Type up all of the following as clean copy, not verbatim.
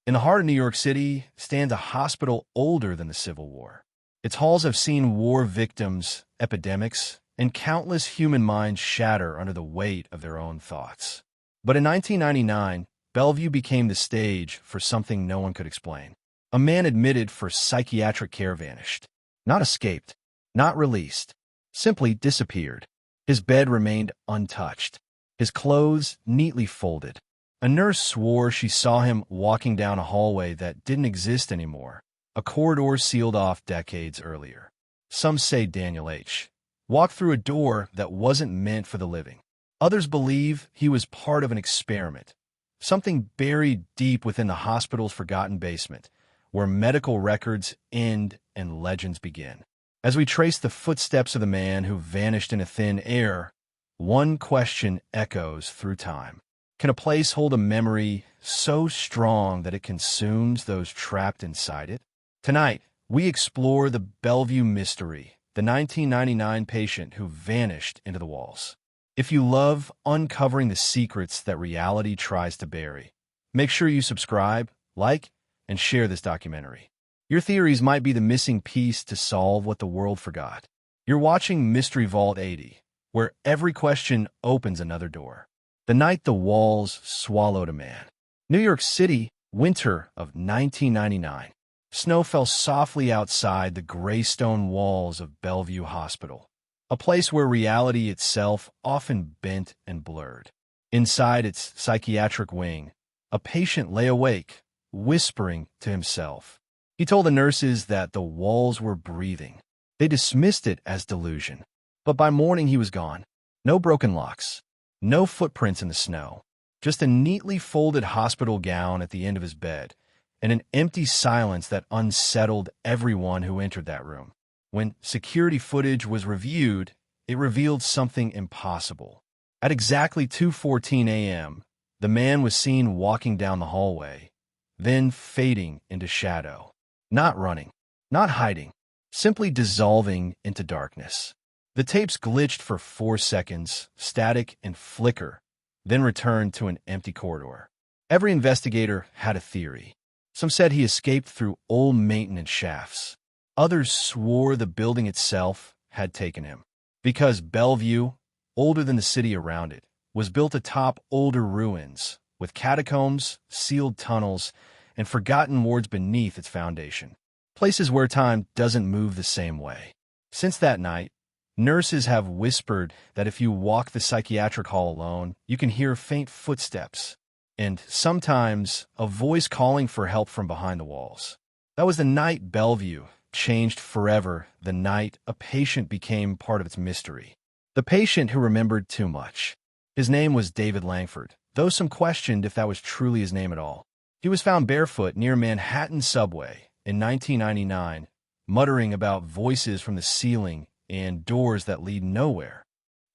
In the heart of New York City stands a hospital older than the Civil War. Its halls have seen war victims, epidemics, and countless human minds shatter under the weight of their own thoughts. But in 1999, Bellevue became the stage for something no one could explain. A man admitted for psychiatric care vanished. Not escaped, not released, simply disappeared. His bed remained untouched, his clothes neatly folded. A nurse swore she saw him walking down a hallway that didn't exist anymore, a corridor sealed off decades earlier. Some say Daniel H. walked through a door that wasn't meant for the living. Others believe he was part of an experiment, something buried deep within the hospital's forgotten basement, where medical records end and legends begin. As we trace the footsteps of the man who vanished into thin air, one question echoes through time. Can a place hold a memory so strong that it consumes those trapped inside it? Tonight, we explore the Bellevue Mystery, the 1999 patient who vanished into the walls. If you love uncovering the secrets that reality tries to bury, make sure you subscribe, like, and share this documentary. Your theories might be the missing piece to solve what the world forgot. You're watching Mystery Vault 80, where every question opens another door. The night the walls swallowed a man. New York City, winter of 1999. Snow fell softly outside the gray stone walls of Bellevue Hospital, a place where reality itself often bent and blurred. Inside its psychiatric wing, a patient lay awake, whispering to himself. He told the nurses that the walls were breathing. They dismissed it as delusion. But by morning he was gone. No broken locks. No footprints in the snow. Just a neatly folded hospital gown at the end of his bed, and an empty silence that unsettled everyone who entered that room. When security footage was reviewed, it revealed something impossible. At exactly 2:14 a.m., the man was seen walking down the hallway, then fading into shadow. Not running, not hiding, simply dissolving into darkness. The tapes glitched for 4 seconds, static and flicker, then returned to an empty corridor. Every investigator had a theory. Some said he escaped through old maintenance shafts. Others swore the building itself had taken him. Because Bellevue, older than the city around it, was built atop older ruins, with catacombs, sealed tunnels, and forgotten wards beneath its foundation. Places where time doesn't move the same way. Since that night, nurses have whispered that if you walk the psychiatric hall alone, you can hear faint footsteps, and sometimes a voice calling for help from behind the walls. That was the night Bellevue changed forever, the night a patient became part of its mystery. The patient who remembered too much. His name was David Langford, though some questioned if that was truly his name at all. He was found barefoot near Manhattan subway in 1999, muttering about voices from the ceiling and doors that lead nowhere.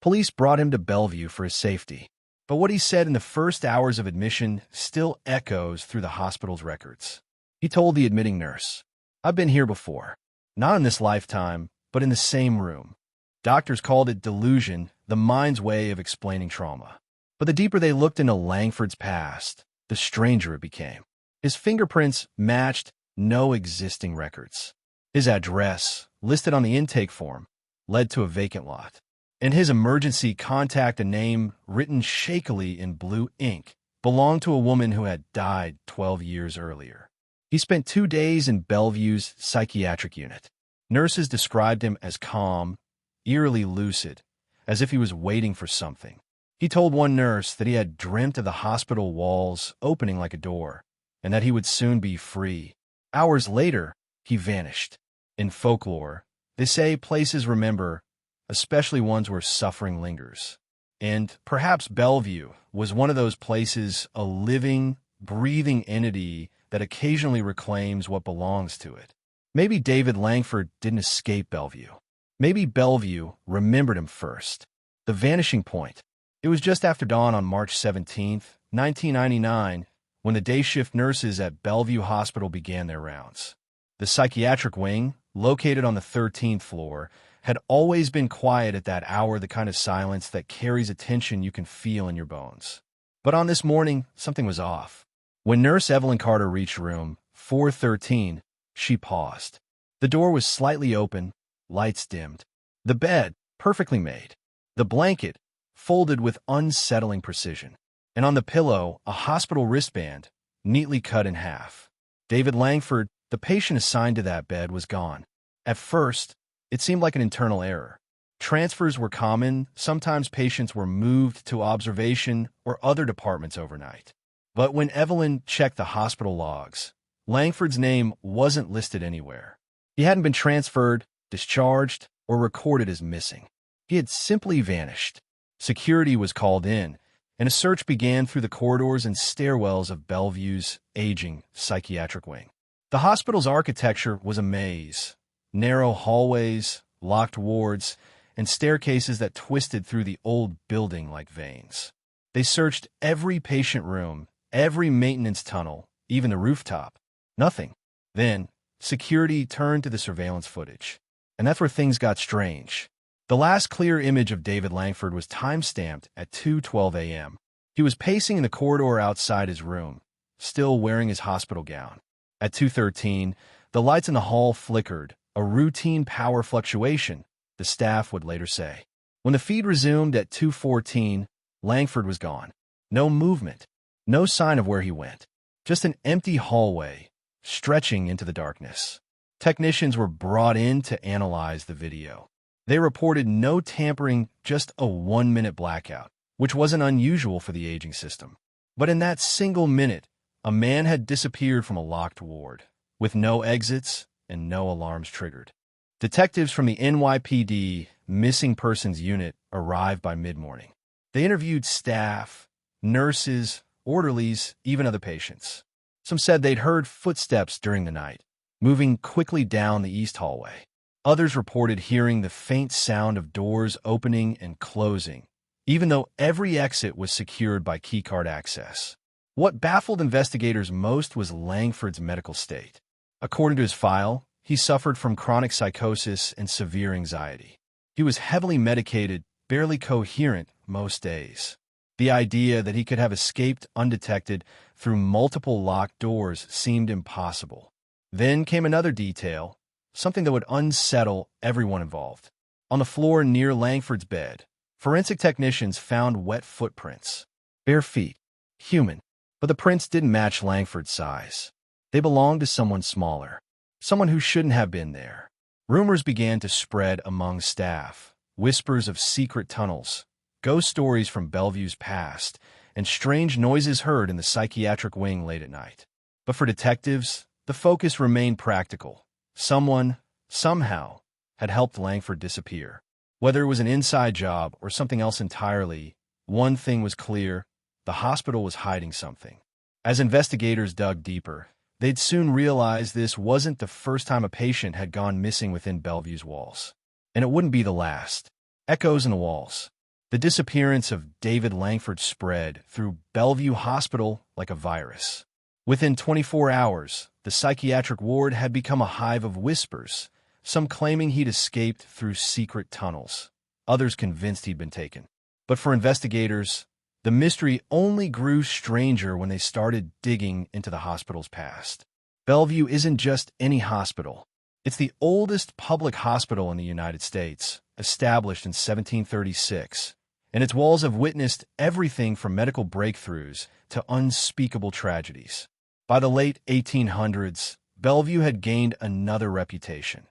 Police brought him to Bellevue for his safety, but what he said in the first hours of admission still echoes through the hospital's records. He told the admitting nurse, "I've been here before, not in this lifetime, but in the same room." Doctors called it delusion, the mind's way of explaining trauma. But the deeper they looked into Langford's past, the stranger it became. His fingerprints matched no existing records. His address, listed on the intake form, led to a vacant lot. And his emergency contact, a name written shakily in blue ink, belonged to a woman who had died 12 years earlier. He spent 2 days in Bellevue's psychiatric unit. Nurses described him as calm, eerily lucid, as if he was waiting for something. He told one nurse that he had dreamt of the hospital walls opening like a door, and that he would soon be free. Hours later, he vanished. In folklore, they say places remember, especially ones where suffering lingers. And perhaps Bellevue was one of those places, a living, breathing entity that occasionally reclaims what belongs to it. Maybe David Langford didn't escape Bellevue. Maybe Bellevue remembered him first. The vanishing point. It was just after dawn on March 17th, 1999, when the day shift nurses at Bellevue Hospital began their rounds. The psychiatric wing, located on the 13th floor, had always been quiet at that hour, the kind of silence that carries a tension you can feel in your bones. But on this morning, something was off. When Nurse Evelyn Carter reached room 413, she paused. The door was slightly open, lights dimmed. The bed, perfectly made. The blanket, folded with unsettling precision. And on the pillow, a hospital wristband, neatly cut in half. David Langford, the patient assigned to that bed, was gone. At first, it seemed like an internal error. Transfers were common. Sometimes patients were moved to observation or other departments overnight. But when Evelyn checked the hospital logs, Langford's name wasn't listed anywhere. He hadn't been transferred, discharged, or recorded as missing. He had simply vanished. Security was called in, and a search began through the corridors and stairwells of Bellevue's aging psychiatric wing. The hospital's architecture was a maze. Narrow hallways, locked wards, and staircases that twisted through the old building like veins. They searched every patient room, every maintenance tunnel, even the rooftop. Nothing. Then, security turned to the surveillance footage. And that's where things got strange. The last clear image of David Langford was time-stamped at 2:12 a.m. He was pacing in the corridor outside his room, still wearing his hospital gown. At 2:13, the lights in the hall flickered, a routine power fluctuation, the staff would later say. When the feed resumed at 2:14, Langford was gone. No movement, no sign of where he went. Just an empty hallway, stretching into the darkness. Technicians were brought in to analyze the video. They reported no tampering, just a 1-minute blackout, which wasn't unusual for the aging system. But in that single minute, a man had disappeared from a locked ward, with no exits and no alarms triggered. Detectives from the NYPD Missing Persons Unit arrived by mid-morning. They interviewed staff, nurses, orderlies, even other patients. Some said they'd heard footsteps during the night, moving quickly down the east hallway. Others reported hearing the faint sound of doors opening and closing, even though every exit was secured by keycard access. What baffled investigators most was Langford's medical state. According to his file, he suffered from chronic psychosis and severe anxiety. He was heavily medicated, barely coherent most days. The idea that he could have escaped undetected through multiple locked doors seemed impossible. Then came another detail, something that would unsettle everyone involved. On the floor near Langford's bed, forensic technicians found wet footprints. Bare feet. Human. But the prints didn't match Langford's size. They belonged to someone smaller. Someone who shouldn't have been there. Rumors began to spread among staff. Whispers of secret tunnels, ghost stories from Bellevue's past, and strange noises heard in the psychiatric wing late at night. But for detectives, the focus remained practical. Someone, somehow, had helped Langford disappear. Whether it was an inside job or something else entirely, one thing was clear: the hospital was hiding something. As investigators dug deeper, they'd soon realize this wasn't the first time a patient had gone missing within Bellevue's walls. And it wouldn't be the last. Echoes in the walls. The disappearance of David Langford spread through Bellevue Hospital like a virus. Within 24 hours, the psychiatric ward had become a hive of whispers, some claiming he'd escaped through secret tunnels, others convinced he'd been taken. But for investigators, the mystery only grew stranger when they started digging into the hospital's past. Bellevue isn't just any hospital. It's the oldest public hospital in the United States, established in 1736, and its walls have witnessed everything from medical breakthroughs to unspeakable tragedies. By the late 1800s, Bellevue had gained another reputation,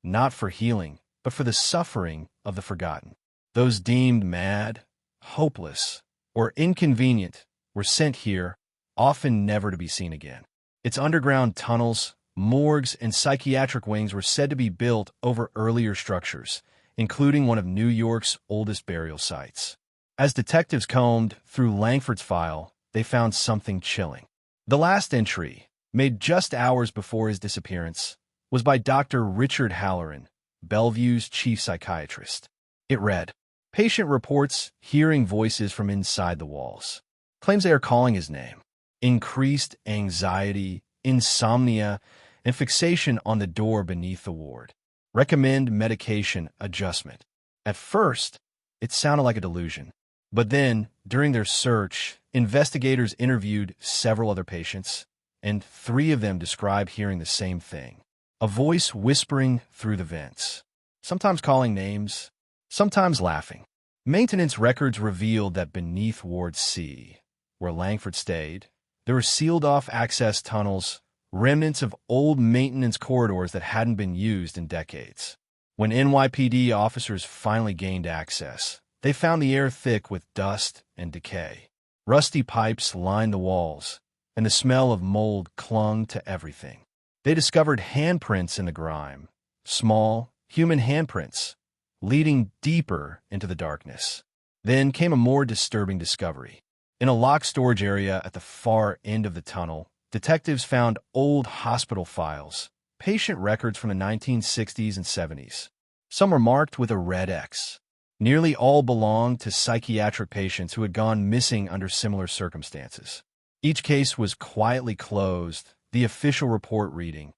not for healing, but for the suffering of the forgotten. Those deemed mad, hopeless, or inconvenient were sent here, often never to be seen again. Its underground tunnels, morgues, and psychiatric wings were said to be built over earlier structures, including one of New York's oldest burial sites. As detectives combed through Langford's file, they found something chilling. The last entry, made just hours before his disappearance, was by Dr. Richard Halloran, Bellevue's chief psychiatrist. It read, "Patient reports hearing voices from inside the walls. Claims they are calling his name. Increased anxiety, insomnia, and fixation on the door beneath the ward. Recommend medication adjustment." At first, it sounded like a delusion. But then, During their search, investigators interviewed several other patients, and 3 of them described hearing the same thing. A voice whispering through the vents, sometimes calling names, sometimes laughing. Maintenance records revealed that beneath Ward C, where Langford stayed, there were sealed-off access tunnels, remnants of old maintenance corridors that hadn't been used in decades. When NYPD officers finally gained access, they found the air thick with dust and decay. Rusty pipes lined the walls, and the smell of mold clung to everything. They discovered handprints in the grime, small, human handprints, leading deeper into the darkness. Then came a more disturbing discovery. In a locked storage area at the far end of the tunnel, detectives found old hospital files, patient records from the 1960s and 70s. Some were marked with a red X. Nearly all belonged to psychiatric patients who had gone missing under similar circumstances. Each case was quietly closed, the official report reading,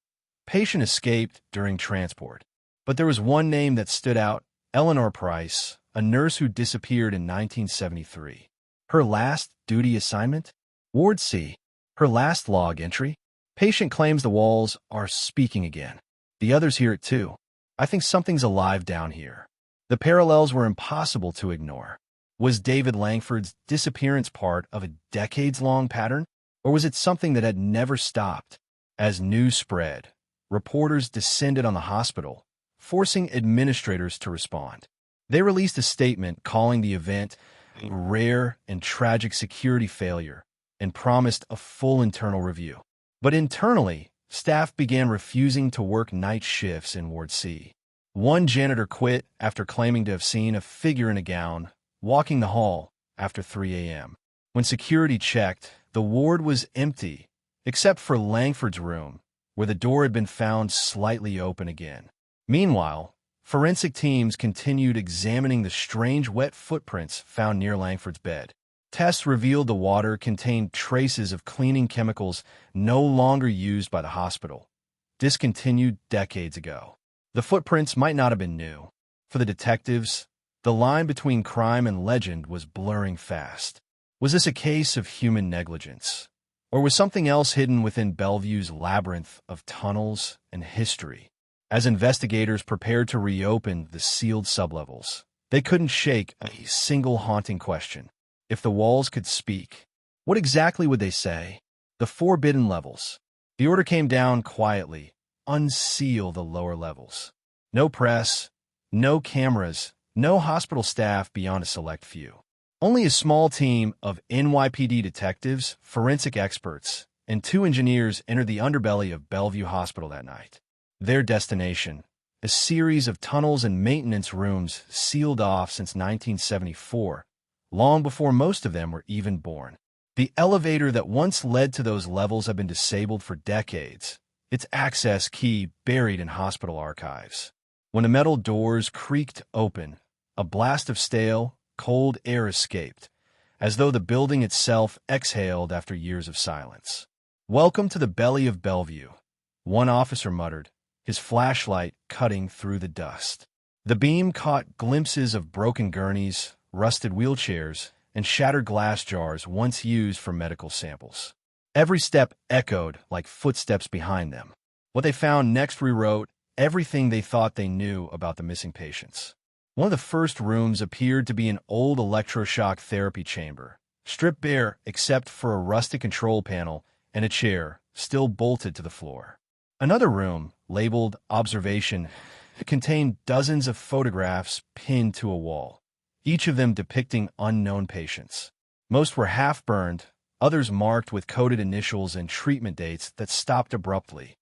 "Patient escaped during transport." But there was one name that stood out: Eleanor Price, a nurse who disappeared in 1973. Her last duty assignment? Ward C. Her last log entry? Patient claims the walls are speaking again. The others hear it too. I think something's alive down here. The parallels were impossible to ignore. Was David Langford's disappearance part of a decades-long pattern, or was it something that had never stopped? As news spread, reporters descended on the hospital, forcing administrators to respond. They released a statement calling the event a rare and tragic security failure and promised a full internal review. But internally, staff began refusing to work night shifts in Ward C. One janitor quit after claiming to have seen a figure in a gown walking the hall after 3 a.m. When security checked, the ward was empty, except for Langford's room, where the door had been found slightly open again. Meanwhile, forensic teams continued examining the strange wet footprints found near Langford's bed. Tests revealed the water contained traces of cleaning chemicals no longer used by the hospital, discontinued decades ago. The footprints might not have been new. For the detectives, the line between crime and legend was blurring fast. Was this a case of human negligence? Or was something else hidden within Bellevue's labyrinth of tunnels and history? As investigators prepared to reopen the sealed sublevels, they couldn't shake a single haunting question. If the walls could speak, what exactly would they say? The forbidden levels. The order came down quietly: unseal the lower levels. No press, no cameras, no hospital staff beyond a select few. Only a small team of NYPD detectives, forensic experts, and 2 engineers entered the underbelly of Bellevue Hospital that night. Their destination, a series of tunnels and maintenance rooms sealed off since 1974, long before most of them were even born. The elevator that once led to those levels had been disabled for decades, its access key buried in hospital archives. When the metal doors creaked open, a blast of stale, cold air escaped, as though the building itself exhaled after years of silence. "Welcome to the belly of Bellevue," one officer muttered, his flashlight cutting through the dust. The beam caught glimpses of broken gurneys, rusted wheelchairs, and shattered glass jars once used for medical samples. Every step echoed like footsteps behind them. What they found next rewrote everything they thought they knew about the missing patients. One of the first rooms appeared to be an old electroshock therapy chamber, stripped bare except for a rusted control panel and a chair still bolted to the floor. Another room, labeled Observation, contained dozens of photographs pinned to a wall, each of them depicting unknown patients. Most were half-burned, others marked with coded initials and treatment dates that stopped abruptly,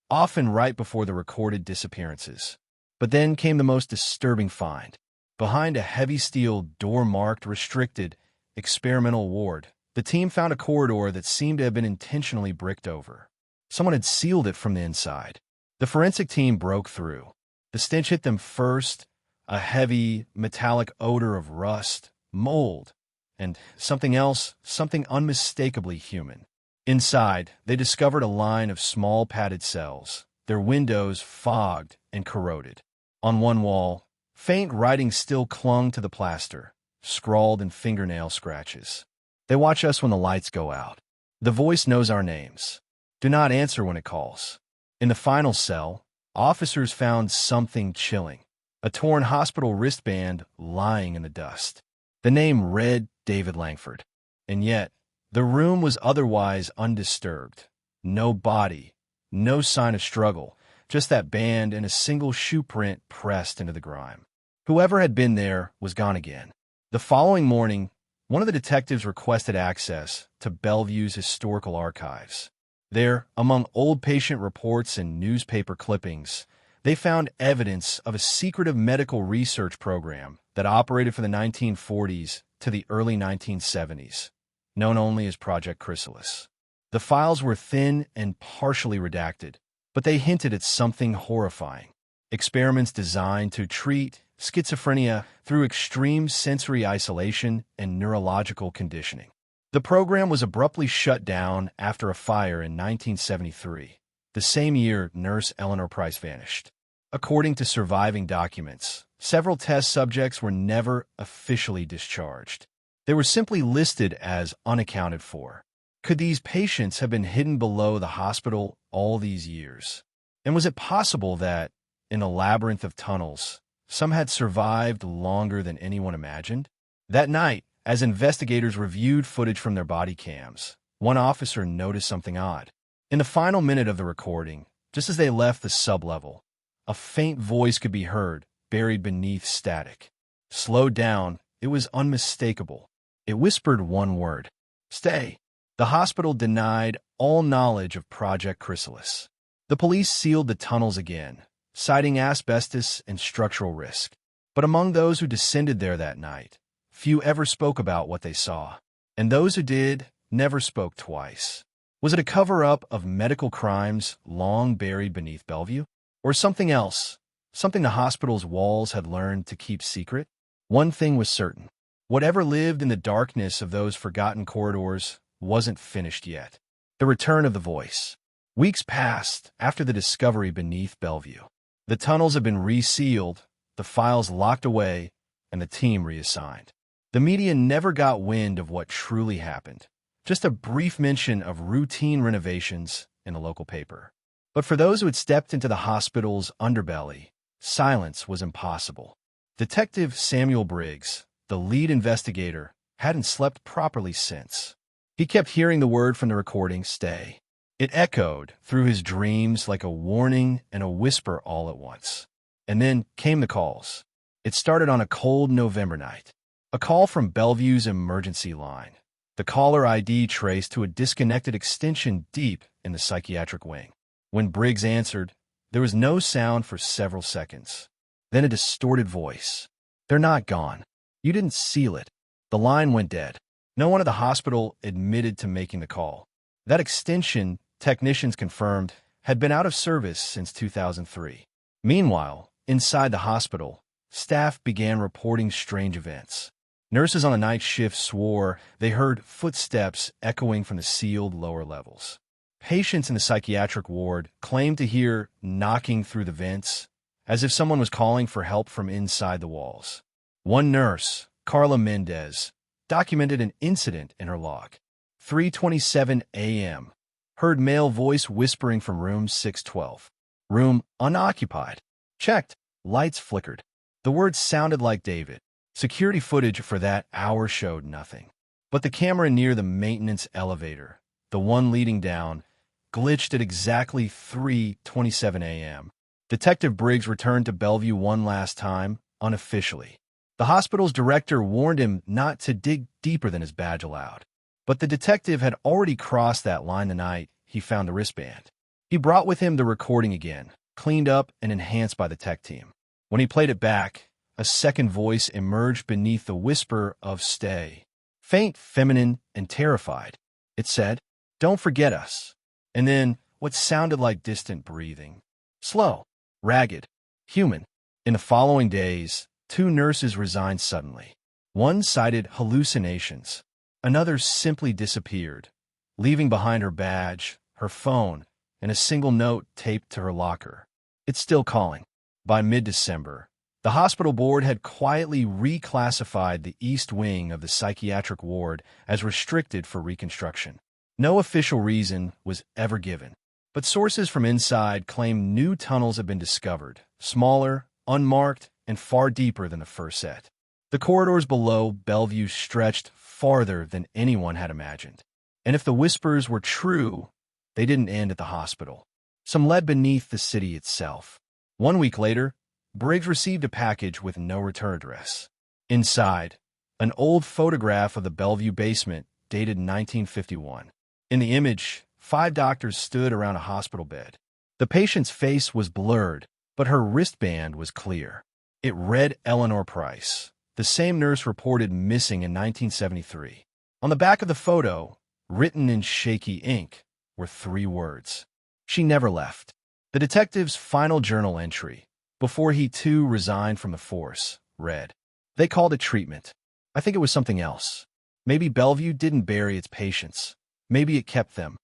often right before the recorded disappearances. But then came the most disturbing find. Behind a heavy steel door marked Restricted Experimental Ward, the team found a corridor that seemed to have been intentionally bricked over. Someone had sealed it from the inside. The forensic team broke through. The stench hit them first, a heavy, metallic odor of rust, mold, and something else, something unmistakably human. Inside, they discovered a line of small padded cells, their windows fogged and corroded. On one wall, faint writing still clung to the plaster, scrawled in fingernail scratches. They watch us when the lights go out. The voice knows our names. Do not answer when it calls. In the final cell, officers found something chilling. A torn hospital wristband lying in the dust. The name read David Langford. And yet, the room was otherwise undisturbed. No body, no sign of struggle, just that band and a single shoe print pressed into the grime. Whoever had been there was gone again. The following morning, one of the detectives requested access to Bellevue's historical archives. There, among old patient reports and newspaper clippings, they found evidence of a secretive medical research program that operated from the 1940s to the early 1970s, known only as Project Chrysalis. The files were thin and partially redacted, but they hinted at something horrifying. Experiments designed to treat schizophrenia through extreme sensory isolation and neurological conditioning. The program was abruptly shut down after a fire in 1973, the same year nurse Eleanor Price vanished. According to surviving documents, several test subjects were never officially discharged. They were simply listed as unaccounted for. Could these patients have been hidden below the hospital all these years? And was it possible that, in a labyrinth of tunnels, some had survived longer than anyone imagined? That night, as investigators reviewed footage from their body cams, one officer noticed something odd. In the final minute of the recording, just as they left the sublevel, a faint voice could be heard, buried beneath static. Slowed down, it was unmistakable. It whispered one word: "Stay." The hospital denied all knowledge of Project Chrysalis. The police sealed the tunnels again, citing asbestos and structural risk. But among those who descended there that night, few ever spoke about what they saw. And those who did never spoke twice. Was it a cover-up of medical crimes long buried beneath Bellevue? Or something else, something the hospital's walls had learned to keep secret? One thing was certain. Whatever lived in the darkness of those forgotten corridors wasn't finished yet. The return of the voice. Weeks passed after the discovery beneath Bellevue. The tunnels had been resealed, the files locked away, and the team reassigned. The media never got wind of what truly happened, just a brief mention of routine renovations in a local paper. But for those who had stepped into the hospital's underbelly, silence was impossible. Detective Samuel Briggs, the lead investigator, hadn't slept properly since. He kept hearing the word from the recording, "Stay." It echoed through his dreams like a warning and a whisper all at once. And then came the calls. It started on a cold November night. A call from Bellevue's emergency line. The caller ID traced to a disconnected extension deep in the psychiatric wing. When Briggs answered, there was no sound for several seconds. Then a distorted voice. "They're not gone. You didn't seal it." The line went dead. No one at the hospital admitted to making the call. That extension, technicians confirmed, had been out of service since 2003. Meanwhile, inside the hospital, staff began reporting strange events. Nurses on the night shift swore they heard footsteps echoing from the sealed lower levels. Patients in the psychiatric ward claimed to hear knocking through the vents, as if someone was calling for help from inside the walls. One nurse, Carla Mendez, documented an incident in her log. 3:27 a.m. Heard male voice whispering from room 612. Room unoccupied. Checked. Lights flickered. The words sounded like David. Security footage for that hour showed nothing. But the camera near the maintenance elevator, the one leading down, glitched at exactly 3:27 a.m. Detective Briggs returned to Bellevue one last time, unofficially. The hospital's director warned him not to dig deeper than his badge allowed. But the detective had already crossed that line the night he found the wristband. He brought with him the recording again, cleaned up and enhanced by the tech team. When he played it back, a second voice emerged beneath the whisper of "Stay." Faint, feminine, and terrified. It said, "Don't forget us." And then what sounded like distant breathing. Slow, ragged, human. In the following days, 2 nurses resigned suddenly. One cited hallucinations. Another simply disappeared, leaving behind her badge, her phone, and a single note taped to her locker. "It's still calling." By mid-December, The hospital board had quietly reclassified the east wing of the psychiatric ward as restricted for reconstruction. No official reason was ever given, but sources from inside claim new tunnels have been discovered, smaller, unmarked, and far deeper than the first set. The corridors below Bellevue stretched farther than anyone had imagined. And if the whispers were true, they didn't end at the hospital. Some led beneath the city itself. 1 week later, Briggs received a package with no return address. Inside, an old photograph of the Bellevue basement dated 1951. In the image, 5 doctors stood around a hospital bed. The patient's face was blurred, but her wristband was clear. It read Eleanor Price, the same nurse reported missing in 1973. On the back of the photo, written in shaky ink, were 3 words. She never left. The detective's final journal entry, before he too resigned from the force, read, "They called it treatment. I think it was something else. Maybe Bellevue didn't bury its patients. Maybe it kept them.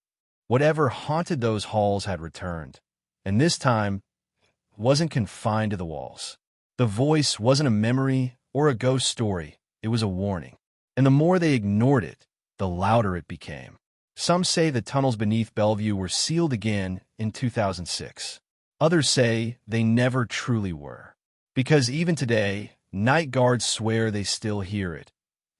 Whatever haunted those halls had returned, and this time wasn't confined to the walls. The voice wasn't a memory or a ghost story. It was a warning. And the more they ignored it, the louder it became. Some say the tunnels beneath Bellevue were sealed again in 2006. Others say they never truly were. Because even today, night guards swear they still hear it.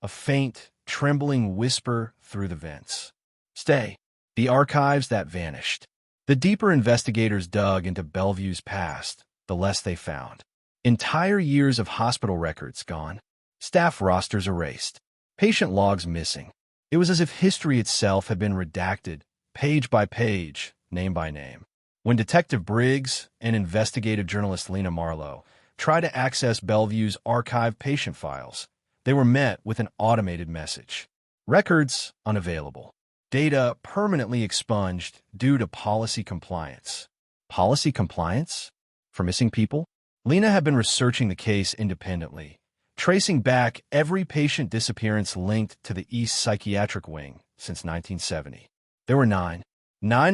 A faint, trembling whisper through the vents. Stay. The archives that vanished. The deeper investigators dug into Bellevue's past, the less they found. Entire years of hospital records gone. Staff rosters erased. Patient logs missing. It was as if history itself had been redacted, page by page, name by name. When Detective Briggs and investigative journalist Lena Marlowe tried to access Bellevue's archived patient files, they were met with an automated message. Records unavailable. Data permanently expunged due to policy compliance. Policy compliance? For missing people? Lena had been researching the case independently, tracing back every patient disappearance linked to the East Psychiatric Wing since 1970. There were 9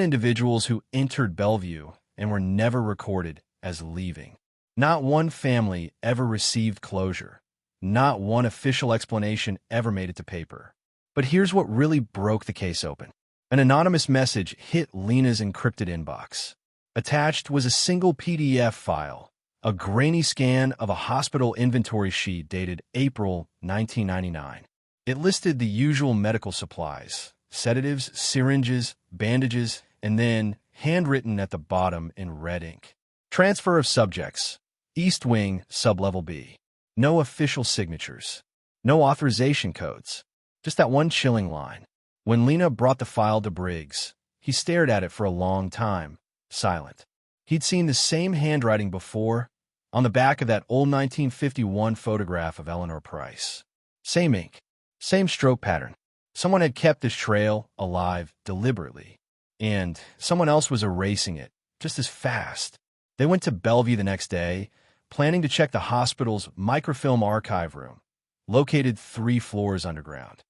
individuals who entered Bellevue and were never recorded as leaving. Not one family ever received closure. Not one official explanation ever made it to paper. But here's what really broke the case open. An anonymous message hit Lena's encrypted inbox. Attached was a single PDF file, a grainy scan of a hospital inventory sheet dated April 1999. It listed the usual medical supplies, sedatives, syringes, bandages, and then, handwritten at the bottom in red ink, transfer of subjects, East Wing, Sublevel B. No official signatures. No authorization codes. Just that one chilling line. When Lena brought the file to Briggs, he stared at it for a long time, silent. He'd seen the same handwriting before, on the back of that old 1951 photograph of Eleanor Price. Same ink, same stroke pattern. Someone had kept this trail alive deliberately, and someone else was erasing it just as fast. They went to Bellevue the next day, planning to check the hospital's microfilm archive room, located 3 floors underground.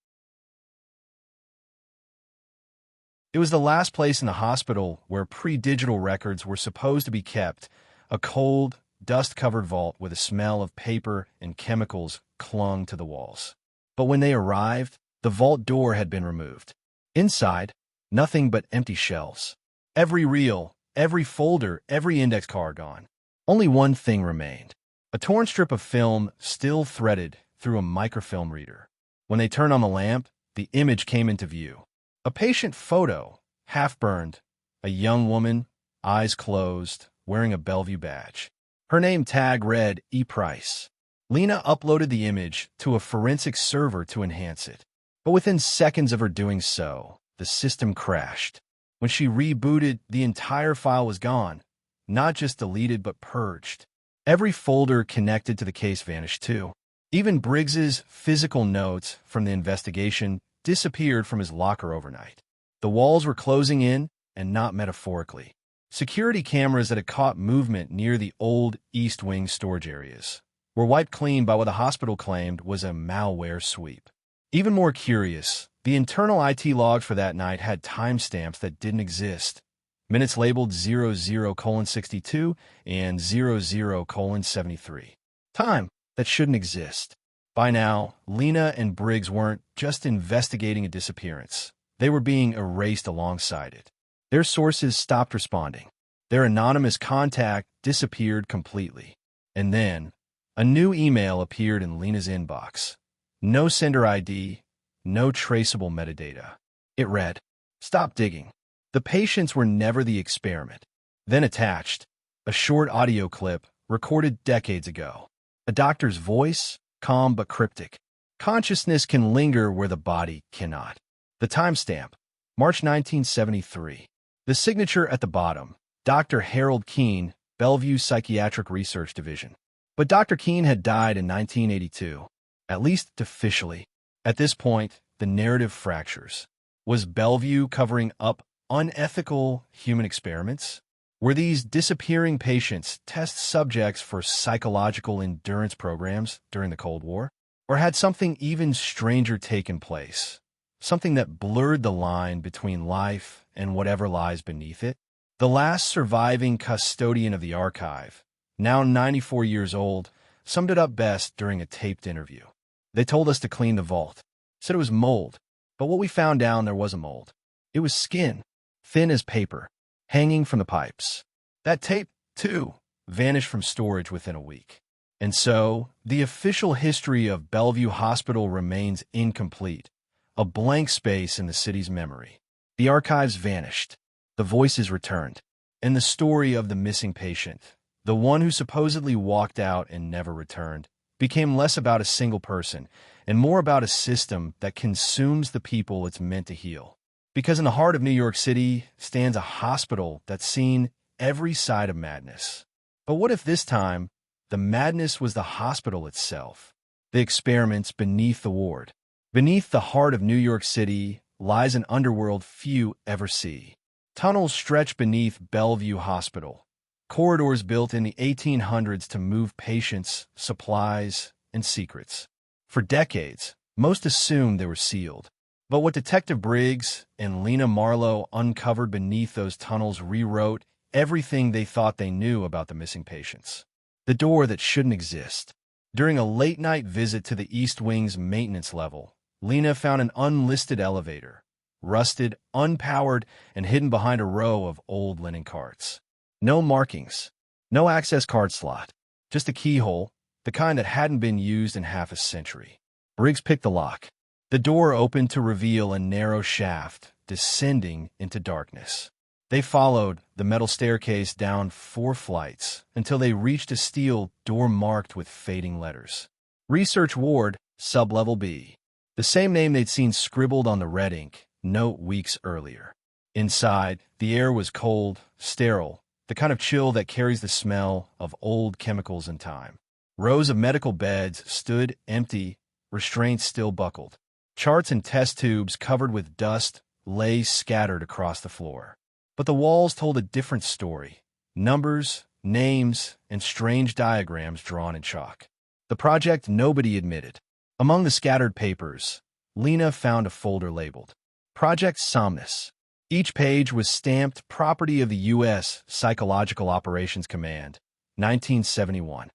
It was the last place in the hospital where pre-digital records were supposed to be kept, a cold, dust-covered vault with a smell of paper and chemicals clung to the walls. But when they arrived, the vault door had been removed. Inside, nothing but empty shelves. Every reel, every folder, every index card gone. Only one thing remained. A torn strip of film still threaded through a microfilm reader. When they turned on the lamp, the image came into view. A patient photo, half-burned, a young woman, eyes closed, wearing a Bellevue badge. Her name tag read E. Price. Lena uploaded the image to a forensic server to enhance it. But within seconds of her doing so, the system crashed. When she rebooted, the entire file was gone. Not just deleted, but purged. Every folder connected to the case vanished too. Even Briggs's physical notes from the investigation disappeared from his locker overnight. The walls were closing in, and not metaphorically. Security cameras that had caught movement near the old East Wing storage areas were wiped clean by what the hospital claimed was a malware sweep. Even more curious, the internal IT logs for that night had timestamps that didn't exist. Minutes labeled 00:62 and 00:73. Time that shouldn't exist. By now, Lena and Briggs weren't just investigating a disappearance. They were being erased alongside it. Their sources stopped responding. Their anonymous contact disappeared completely. And then, a new email appeared in Lena's inbox. No sender ID, no traceable metadata. It read, "Stop digging. The patients were never the experiment." Then attached, a short audio clip recorded decades ago. A doctor's voice, calm but cryptic. Consciousness can linger where the body cannot. The timestamp, March 1973. The signature at the bottom, Dr. Harold Keene, Bellevue Psychiatric Research Division. But Dr. Keene had died in 1982, at least officially. At this point, the narrative fractures. Was Bellevue covering up unethical human experiments? Were these disappearing patients test subjects for psychological endurance programs during the Cold War? Or had something even stranger taken place? Something that blurred the line between life and whatever lies beneath it? The last surviving custodian of the archive, now 94 years old, summed it up best during a taped interview. They told us to clean the vault. Said it was mold. But what we found down there wasn't mold. It was skin, thin as paper, hanging from the pipes. That tape, too, vanished from storage within a week. And so, the official history of Bellevue Hospital remains incomplete, a blank space in the city's memory. The archives vanished, the voices returned, and the story of the missing patient, the one who supposedly walked out and never returned, became less about a single person and more about a system that consumes the people it's meant to heal. Because in the heart of New York City stands a hospital that's seen every side of madness. But what if this time, the madness was the hospital itself? The experiments beneath the ward. Beneath the heart of New York City lies an underworld few ever see. Tunnels stretch beneath Bellevue Hospital. Corridors built in the 1800s to move patients, supplies, and secrets. For decades, most assumed they were sealed. But what Detective Briggs and Lena Marlowe uncovered beneath those tunnels rewrote everything they thought they knew about the missing patients. The door that shouldn't exist. During a late-night visit to the East Wing's maintenance level, Lena found an unlisted elevator, rusted, unpowered, and hidden behind a row of old linen carts. No markings, no access card slot, just a keyhole, the kind that hadn't been used in half a century. Briggs picked the lock. The door opened to reveal a narrow shaft descending into darkness. They followed the metal staircase down 4 flights until they reached a steel door marked with fading letters. Research Ward, Sublevel B. The same name they'd seen scribbled on the red ink note weeks earlier. Inside, the air was cold, sterile, the kind of chill that carries the smell of old chemicals and time. Rows of medical beds stood empty, restraints still buckled. Charts and test tubes covered with dust lay scattered across the floor. But the walls told a different story. Numbers, names, and strange diagrams drawn in chalk. The project nobody admitted. Among the scattered papers, Lena found a folder labeled Project Somnus. Each page was stamped Property of the U.S. Psychological Operations Command, 1971.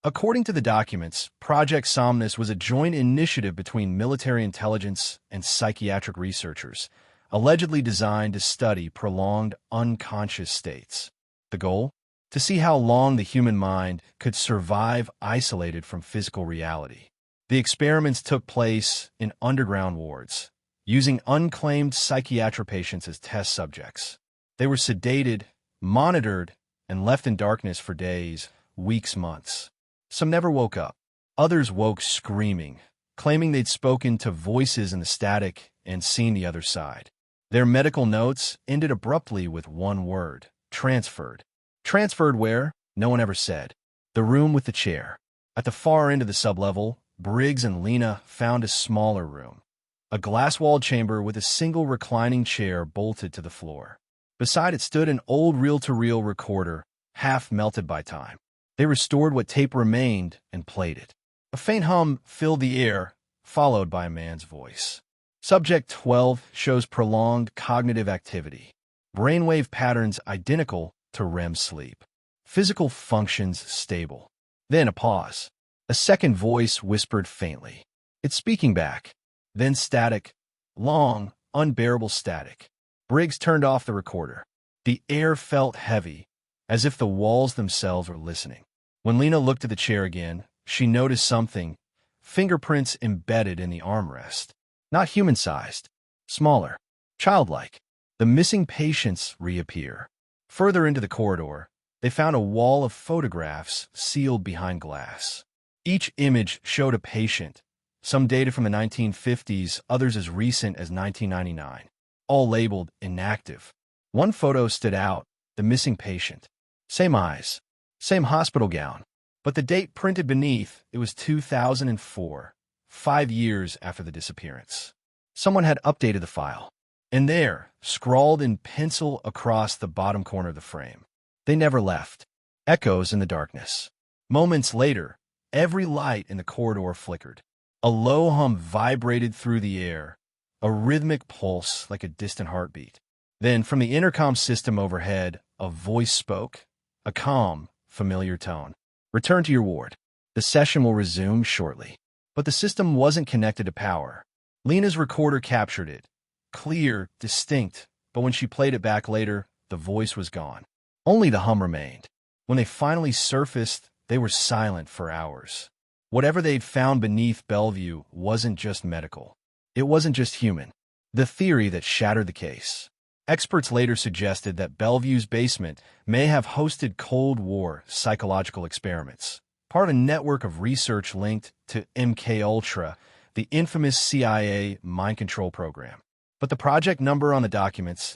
According to the documents, Project Somnus was a joint initiative between military intelligence and psychiatric researchers, allegedly designed to study prolonged unconscious states. The goal? To see how long the human mind could survive isolated from physical reality. The experiments took place in underground wards, using unclaimed psychiatric patients as test subjects. They were sedated, monitored, and left in darkness for days, weeks, months. Some never woke up. Others woke screaming, claiming they'd spoken to voices in the static and seen the other side. Their medical notes ended abruptly with one word: transferred. Transferred where? No one ever said. The room with the chair. At the far end of the sublevel, Briggs and Lena found a smaller room. A glass-walled chamber with a single reclining chair bolted to the floor. Beside it stood an old reel-to-reel recorder, half melted by time. They restored what tape remained and played it. A faint hum filled the air, followed by a man's voice. Subject 12 shows prolonged cognitive activity. Brainwave patterns identical to REM sleep. Physical functions stable. Then a pause. A second voice whispered faintly. "It's speaking back." Then static. Long, unbearable static. Briggs turned off the recorder. The air felt heavy, as if the walls themselves were listening. When Lena looked at the chair again, she noticed something. Fingerprints embedded in the armrest. Not human-sized. Smaller. Childlike. The missing patients reappear. Further into the corridor, they found a wall of photographs sealed behind glass. Each image showed a patient, some dated from the 1950s, others as recent as 1999, all labeled inactive. One photo stood out, the missing patient. Same eyes, same hospital gown, but the date printed beneath, it was 2004, 5 years after the disappearance. Someone had updated the file. And there, scrawled in pencil across the bottom corner of the frame, "They never left." Echoes in the darkness. Moments later, every light in the corridor flickered. A low hum vibrated through the air, a rhythmic pulse like a distant heartbeat. Then, from the intercom system overhead, a voice spoke, a calm, familiar tone. "Return to your ward. The session will resume shortly." But the system wasn't connected to power. Lena's recorder captured it. Clear, distinct, but when she played it back later, the voice was gone. Only the hum remained. When they finally surfaced, they were silent for hours. Whatever they'd found beneath Bellevue wasn't just medical. It wasn't just human. The theory that shattered the case. Experts later suggested that Bellevue's basement may have hosted Cold War psychological experiments, part of a network of research linked to MKUltra, the infamous CIA mind control program. But the project number on the documents,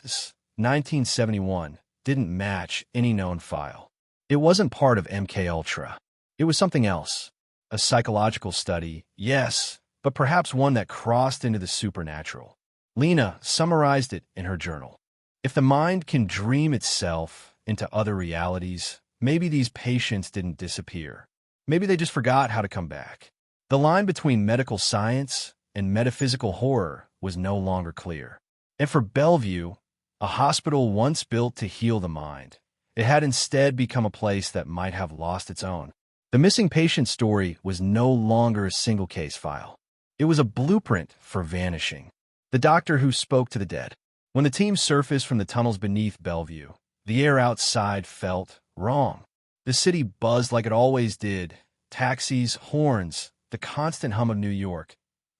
1971, didn't match any known file. It wasn't part of MKUltra. It was something else. A psychological study, yes, but perhaps one that crossed into the supernatural. Lena summarized it in her journal. If the mind can dream itself into other realities, maybe these patients didn't disappear. Maybe they just forgot how to come back. The line between medical science and metaphysical horror was no longer clear. And for Bellevue, a hospital once built to heal the mind, it had instead become a place that might have lost its own. The missing patient story was no longer a single case file. It was a blueprint for vanishing. The doctor who spoke to the dead. When the team surfaced from the tunnels beneath Bellevue, the air outside felt wrong. The city buzzed like it always did. Taxis, horns, the constant hum of New York.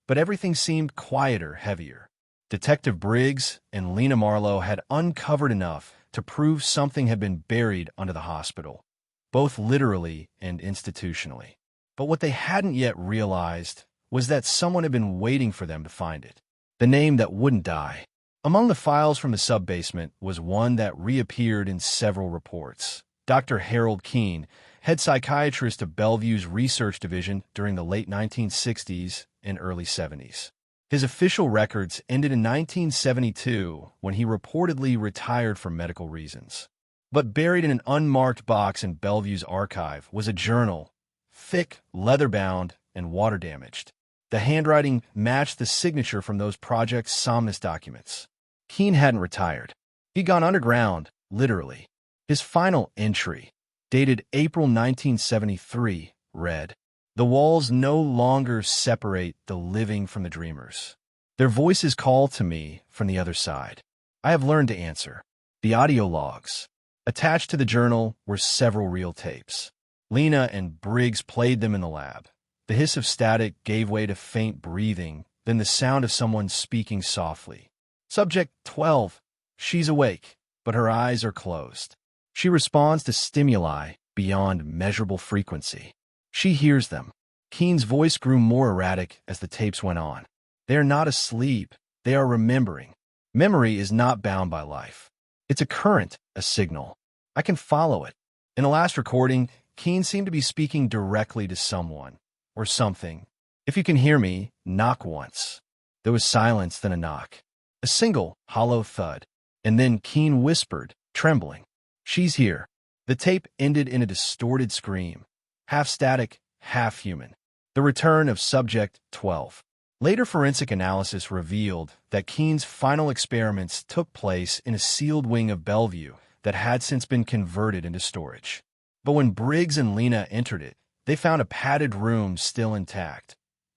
But everything seemed quieter, heavier. Detective Briggs and Lena Marlowe had uncovered enough to prove something had been buried under the hospital, both literally and institutionally. But what they hadn't yet realized was that someone had been waiting for them to find it. The name that wouldn't die. Among the files from the sub-basement was one that reappeared in several reports. Dr. Harold Keene, head psychiatrist of Bellevue's research division during the late 1960s and early 70s. His official records ended in 1972 when he reportedly retired for medical reasons. But buried in an unmarked box in Bellevue's archive was a journal, thick, leather-bound, and water-damaged. The handwriting matched the signature from those Project Somnus documents. Keene hadn't retired. He'd gone underground, literally. His final entry, dated April 1973, read, "The walls no longer separate the living from the dreamers. Their voices call to me from the other side. I have learned to answer." The audio logs. Attached to the journal were several reel tapes. Lena and Briggs played them in the lab. The hiss of static gave way to faint breathing, then the sound of someone speaking softly. Subject 12. She's awake, but her eyes are closed. She responds to stimuli beyond measurable frequency. She hears them. Keene's voice grew more erratic as the tapes went on. They are not asleep. They are remembering. Memory is not bound by life. It's a current, a signal. I can follow it. In the last recording, Keene seemed to be speaking directly to someone or something. "If you can hear me, knock once." There was silence, then a knock. A single, hollow thud. And then Keene whispered, trembling, "She's here." The tape ended in a distorted scream, half static, half human. The return of Subject 12. Later forensic analysis revealed that Keene's final experiments took place in a sealed wing of Bellevue that had since been converted into storage. But when Briggs and Lena entered it, They found a padded room still intact,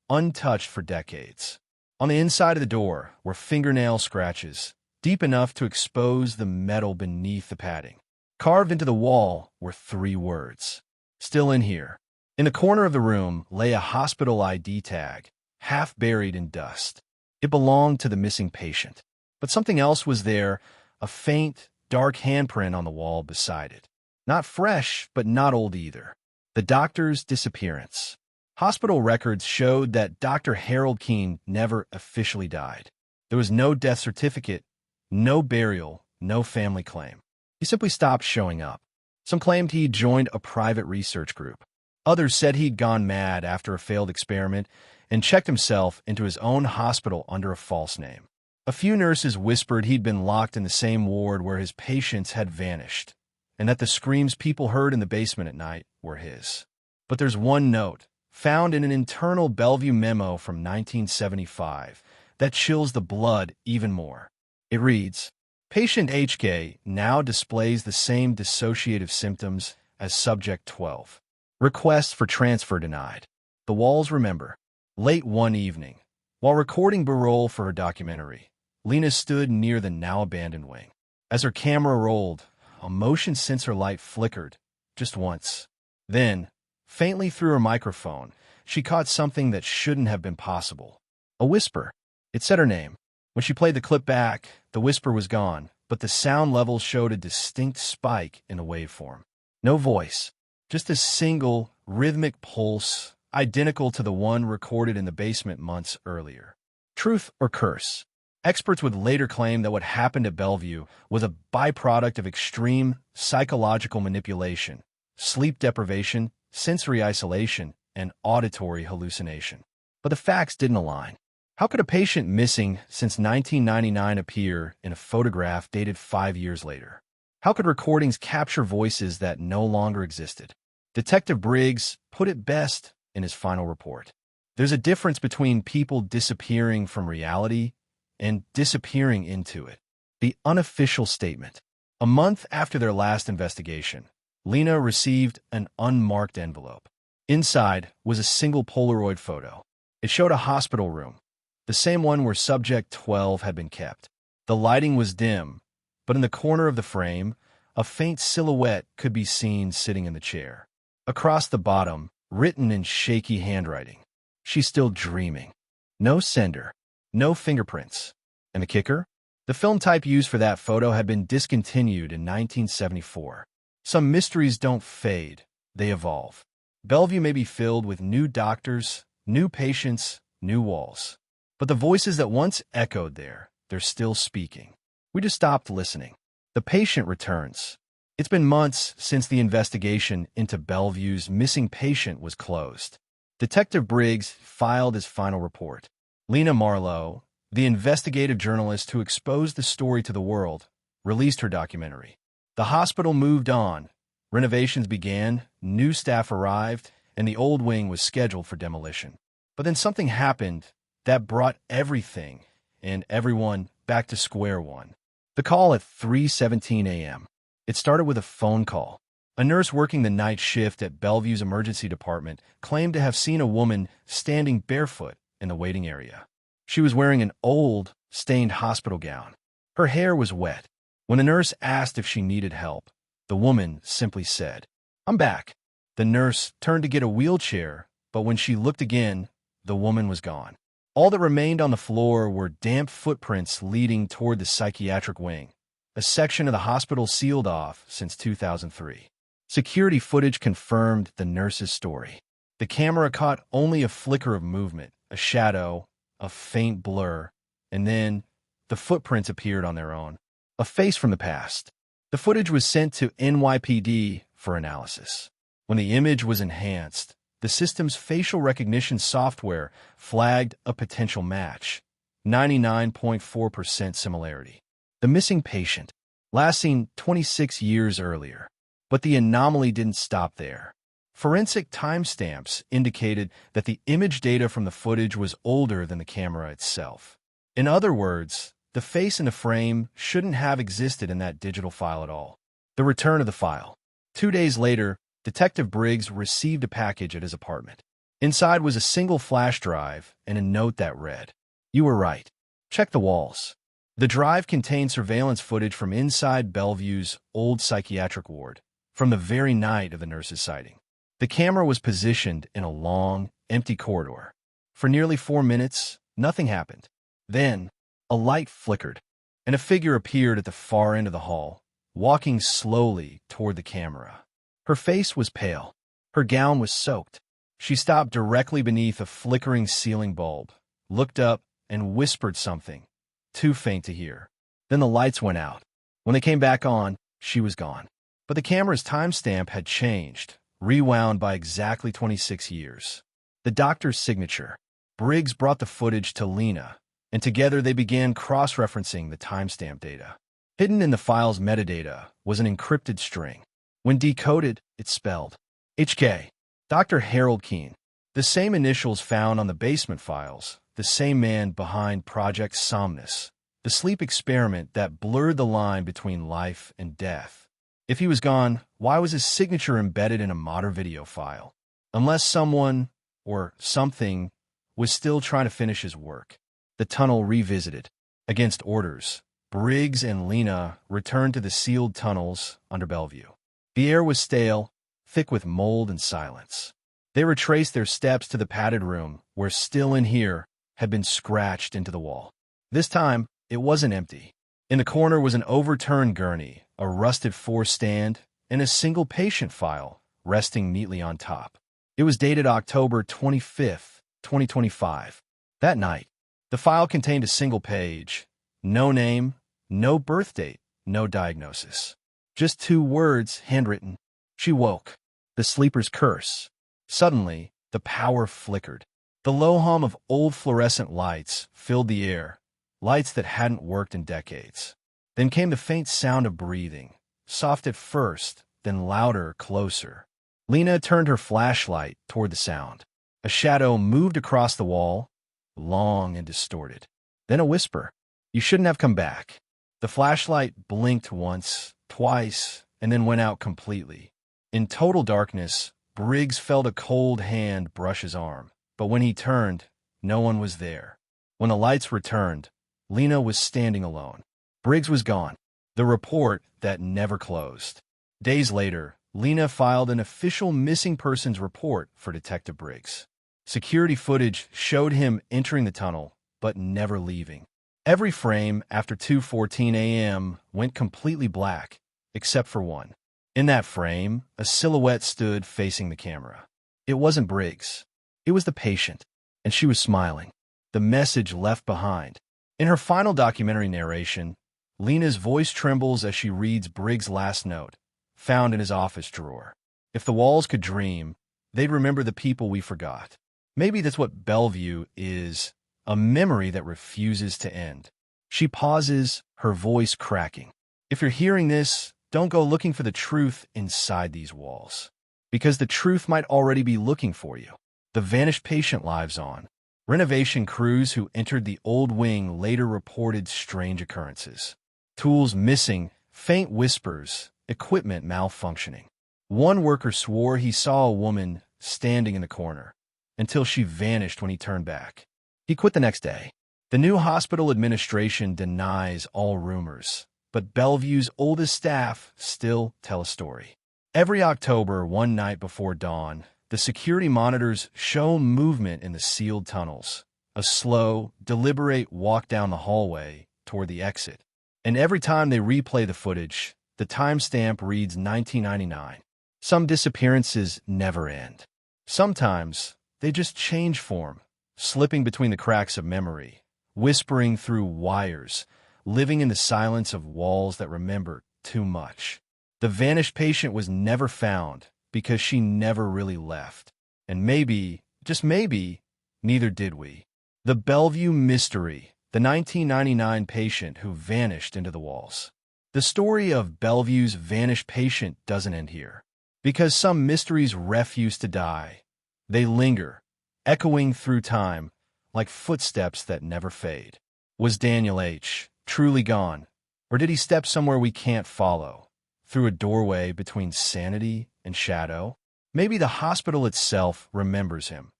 untouched for decades. On the inside of the door were fingernail scratches, deep enough to expose the metal beneath the padding. Carved into the wall were 3 words, "Still in here." In the corner of the room lay a hospital ID tag, half buried in dust. It belonged to the missing patient. But something else was there, a faint, dark handprint on the wall beside it. Not fresh, but not old either. The doctor's disappearance. Hospital records showed that Dr. Harold Keene never officially died. There was no death certificate, no burial, no family claim. He simply stopped showing up. Some claimed he joined a private research group. Others said he'd gone mad after a failed experiment and checked himself into his own hospital under a false name. A few nurses whispered he'd been locked in the same ward where his patients had vanished, and that the screams people heard in the basement at night were his. But there's one note, found in an internal Bellevue memo from 1975, that chills the blood even more. It reads, "Patient HK now displays the same dissociative symptoms as Subject 12. Request for transfer denied." The walls remember. Late one evening, while recording B-roll for her documentary, Lena stood near the now-abandoned wing. As her camera rolled, a motion sensor light flickered, just once. Then, faintly through her microphone, she caught something that shouldn't have been possible. A whisper. It said her name. When she played the clip back, the whisper was gone, but the sound levels showed a distinct spike in the waveform. No voice, just a single, rhythmic pulse, identical to the one recorded in the basement months earlier. Truth or curse? Experts would later claim that what happened at Bellevue was a byproduct of extreme psychological manipulation, sleep deprivation, sensory isolation, and auditory hallucination. But the facts didn't align. How could a patient missing since 1999 appear in a photograph dated 5 years later? How could recordings capture voices that no longer existed? Detective Briggs put it best in his final report. There's a difference between people disappearing from reality and disappearing into it. The unofficial statement. A month after their last investigation, Lena received an unmarked envelope. Inside was a single Polaroid photo. It showed a hospital room, the same one where Subject 12 had been kept. The lighting was dim, but in the corner of the frame, a faint silhouette could be seen sitting in the chair. Across the bottom, written in shaky handwriting, "She's still dreaming." No sender, no fingerprints. And the kicker? The film type used for that photo had been discontinued in 1974. Some mysteries don't fade, they evolve. Bellevue may be filled with new doctors, new patients, new walls. But the voices that once echoed there, they're still speaking. We just stopped listening. The patient returns. It's been months since the investigation into Bellevue's missing patient was closed. Detective Briggs filed his final report. Lena Marlowe, the investigative journalist who exposed the story to the world, released her documentary. The hospital moved on. Renovations began, new staff arrived, and the old wing was scheduled for demolition. But then something happened that brought everything and everyone back to square one. The call at 3:17 a.m. It started with a phone call. A nurse working the night shift at Bellevue's emergency department claimed to have seen a woman standing barefoot in the waiting area. She was wearing an old, stained hospital gown. Her hair was wet. When the nurse asked if she needed help, the woman simply said, "I'm back." The nurse turned to get a wheelchair, but when she looked again, the woman was gone. All that remained on the floor were damp footprints leading toward the psychiatric wing, a section of the hospital sealed off since 2003. Security footage confirmed the nurse's story. The camera caught only a flicker of movement, a shadow, a faint blur, and then the footprints appeared on their own, a face from the past. The footage was sent to NYPD for analysis. When the image was enhanced, the system's facial recognition software flagged a potential match, 99.4% similarity. The missing patient, last seen 26 years earlier. But the anomaly didn't stop there. Forensic timestamps indicated that the image data from the footage was older than the camera itself. In other words, the face in the frame shouldn't have existed in that digital file at all. The return of the file. 2 days later, Detective Briggs received a package at his apartment. Inside was a single flash drive and a note that read, "You were right. Check the walls." The drive contained surveillance footage from inside Bellevue's old psychiatric ward, from the very night of the nurse's sighting. The camera was positioned in a long, empty corridor. For nearly 4 minutes, nothing happened. Then, a light flickered, and a figure appeared at the far end of the hall, walking slowly toward the camera. Her face was pale. Her gown was soaked. She stopped directly beneath a flickering ceiling bulb, looked up, and whispered something, too faint to hear. Then the lights went out. When they came back on, she was gone. But the camera's timestamp had changed, rewound by exactly 26 years. The doctor's signature. Briggs brought the footage to Lena, and together they began cross-referencing the timestamp data. Hidden in the file's metadata was an encrypted string. When decoded, it spelled HK. Dr. Harold Keene. The same initials found on the basement files, the same man behind Project Somnus, the sleep experiment that blurred the line between life and death. If he was gone, why was his signature embedded in a modern video file? Unless someone, or something, was still trying to finish his work. The tunnel revisited. Against orders, Briggs and Lena returned to the sealed tunnels under Bellevue. The air was stale, thick with mold and silence. They retraced their steps to the padded room, where "Still in Here" had been scratched into the wall. This time, it wasn't empty. In the corner was an overturned gurney, a rusted four-stand, and a single patient file resting neatly on top. It was dated October 25th, 2025. That night, the file contained a single page. No name, no birth date, no diagnosis. Just 2 words, handwritten. She woke. The sleeper's curse. Suddenly, the power flickered. The low hum of old fluorescent lights filled the air, lights that hadn't worked in decades. Then came the faint sound of breathing, soft at first, then louder, closer. Lena turned her flashlight toward the sound. A shadow moved across the wall, long and distorted. Then a whisper, "You shouldn't have come back." The flashlight blinked once, twice, and then went out completely. In total darkness, Briggs felt a cold hand brush his arm, but when he turned, no one was there. When the lights returned, Lena was standing alone. Briggs was gone. The report that never closed. Days later, Lena filed an official missing persons report for Detective Briggs. Security footage showed him entering the tunnel, but never leaving. Every frame after 2:14 a.m. went completely black, except for one. In that frame, a silhouette stood facing the camera. It wasn't Briggs. It was the patient, and she was smiling. The message left behind. In her final documentary narration, Lena's voice trembles as she reads Briggs' last note, found in his office drawer. "If the walls could dream, they'd remember the people we forgot." Maybe that's what Bellevue is, a memory that refuses to end. She pauses, her voice cracking. If you're hearing this, don't go looking for the truth inside these walls, because the truth might already be looking for you. The vanished patient lives on. Renovation crews who entered the old wing later reported strange occurrences. Tools missing, faint whispers, equipment malfunctioning. One worker swore he saw a woman standing in the corner, until she vanished when he turned back. He quit the next day. The new hospital administration denies all rumors, but Bellevue's oldest staff still tell a story. Every October, one night before dawn, the security monitors show movement in the sealed tunnels, a slow, deliberate walk down the hallway toward the exit. And every time they replay the footage, the timestamp reads 1999. Some disappearances never end. Sometimes they just change form, slipping between the cracks of memory, whispering through wires, living in the silence of walls that remember too much. The vanished patient was never found because she never really left. And maybe, just maybe, neither did we. The Bellevue Mystery, the 1999 patient who vanished into the walls. The story of Bellevue's vanished patient doesn't end here. Because some mysteries refuse to die. They linger, echoing through time, like footsteps that never fade. Was Daniel H. truly gone, or did he step somewhere we can't follow, through a doorway between sanity and shadow. Maybe the hospital itself remembers him.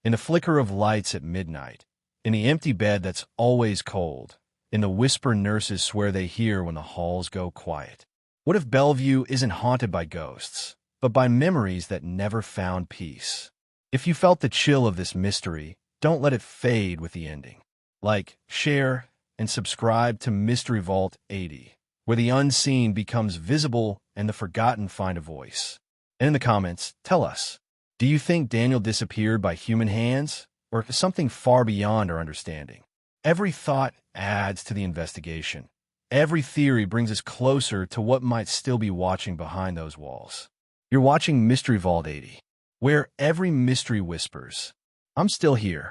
In the flicker of lights at midnight, in the empty bed that's always cold, in the whisper nurses swear they hear when the halls go quiet. What if Bellevue isn't haunted by ghosts, but by memories that never found peace? If you felt the chill of this mystery, don't let it fade with the ending. Like, share, and subscribe to Mystery Vault 80, where the unseen becomes visible and the forgotten find a voice. And in the comments, tell us, do you think Daniel disappeared by human hands, or something far beyond our understanding? Every thought adds to the investigation. Every theory brings us closer to what might still be watching behind those walls. You're watching Mystery Vault 80, where every mystery whispers, I'm still here.